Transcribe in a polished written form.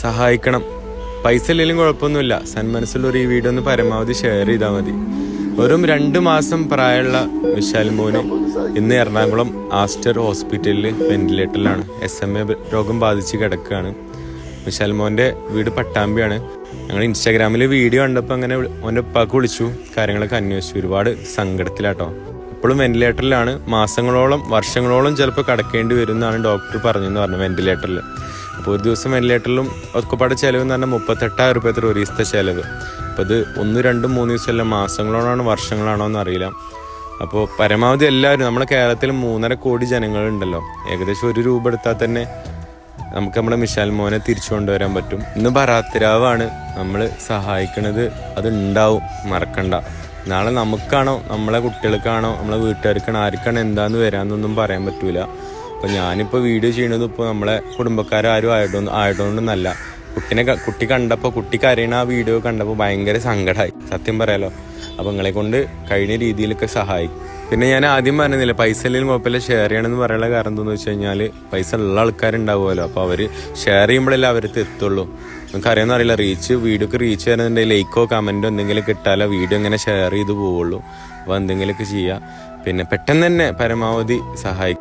സഹായിക്കണം. പൈസ ഇല്ലെങ്കിലും കുഴപ്പമൊന്നുമില്ല. സന്മനസ്സുള്ളൊരു ഈ വീഡിയോ ഒന്ന് പരമാവധി ഷെയർ ചെയ്താൽ മതി. വെറും 2 മാസം പ്രായമുള്ള വിശാൽ മോന് ഇന്ന് എറണാകുളം ആസ്റ്റർ ഹോസ്പിറ്റലിൽ വെന്റിലേറ്ററിലാണ്. SMA രോഗം ബാധിച്ച് കിടക്കുകയാണ്. വിശാൽ മോൻ്റെ വീട് പട്ടാമ്പിയാണ്. ഞങ്ങൾ ഇൻസ്റ്റാഗ്രാമിൽ വീഡിയോ കണ്ടപ്പോൾ അങ്ങനെ മോൻ്റെ ഉപ്പാക്ക് വിളിച്ചു, കാര്യങ്ങളൊക്കെ അന്വേഷിച്ചു. ഒരുപാട് സങ്കടത്തിലാട്ടോ. ഇപ്പോഴും വെന്റിലേറ്ററിലാണ്. മാസങ്ങളോളം വർഷങ്ങളോളം ചിലപ്പോൾ കിടക്കേണ്ടി വരും എന്നാണ് ഡോക്ടർ പറഞ്ഞെന്ന് പറഞ്ഞു വെന്റിലേറ്ററിൽ. അപ്പോൾ ഒരു ദിവസം വെന്റിലേറ്ററിലും ഒക്കെപ്പാട് ചിലവ് എന്ന് പറഞ്ഞാൽ 38,000 രൂപ ഒരു ദിവസത്തെ ചിലവ്. അപ്പോൾ ഇത് 1, 2, 3 ദിവസമല്ല, മാസങ്ങളോടാണോ വർഷങ്ങളാണോ എന്നറിയില്ല. അപ്പോൾ പരമാവധി എല്ലാവരും, നമ്മുടെ കേരളത്തിൽ 3.5 കോടി ജനങ്ങളുണ്ടല്ലോ, ഏകദേശം 1 രൂപ എടുത്താൽ തന്നെ നമുക്ക് നമ്മുടെ വിശാൽ മോനെ തിരിച്ചു കൊണ്ടുവരാൻ പറ്റും. ഇന്ന് ബറാത്തിരാവാണ്. നമ്മൾ സഹായിക്കണത് അത് ഉണ്ടാവും, മറക്കണ്ട. നാളെ നമുക്കാണോ നമ്മളെ കുട്ടികൾക്കാണോ നമ്മളെ വീട്ടുകാർക്കാണോ ആർക്കാണോ എന്താന്ന് വരാമെന്നൊന്നും പറയാൻ പറ്റൂല. അപ്പോൾ ഞാനിപ്പോൾ വീഡിയോ ചെയ്യണത് ഇപ്പോൾ നമ്മളെ കുടുംബക്കാരും ആയതുകൊണ്ടൊന്നല്ല. കുട്ടി കണ്ടപ്പോൾ, കുട്ടി കരയണ ആ വീഡിയോ കണ്ടപ്പോൾ ഭയങ്കര സങ്കടമായി, സത്യം പറയാലോ. അപ്പോൾ നിങ്ങളെ കൊണ്ട് കഴിഞ്ഞ രീതിയിലൊക്കെ സഹായിക്കും. പിന്നെ ഞാൻ ആദ്യം പറഞ്ഞില്ല, പൈസ ഇല്ലെങ്കിലും കുഴപ്പമില്ല, ഷെയർ ചെയ്യണമെന്ന് പറയാനുള്ള കാരണം എന്താണെന്ന് വെച്ച് കഴിഞ്ഞാൽ പൈസ ഉള്ള ആൾക്കാരുണ്ടാവുമല്ലോ. അപ്പോൾ അവർ ഷെയർ ചെയ്യുമ്പോഴല്ലേ അവർക്ക് എത്തുള്ളൂ. നമുക്ക് അറിയാമെന്ന് അറിയില്ല, വീഡിയോക്ക് റീച്ച് വരുന്നുണ്ടെങ്കിൽ ലൈക്കോ കമൻറ്റോ എന്തെങ്കിലും കിട്ടാലോ വീഡിയോ ഇങ്ങനെ ഷെയർ ചെയ്ത് പോവുള്ളൂ. അപ്പോൾ എന്തെങ്കിലുമൊക്കെ ചെയ്യുക. പിന്നെ പെട്ടെന്ന് തന്നെ പരമാവധി സഹായിക്കും.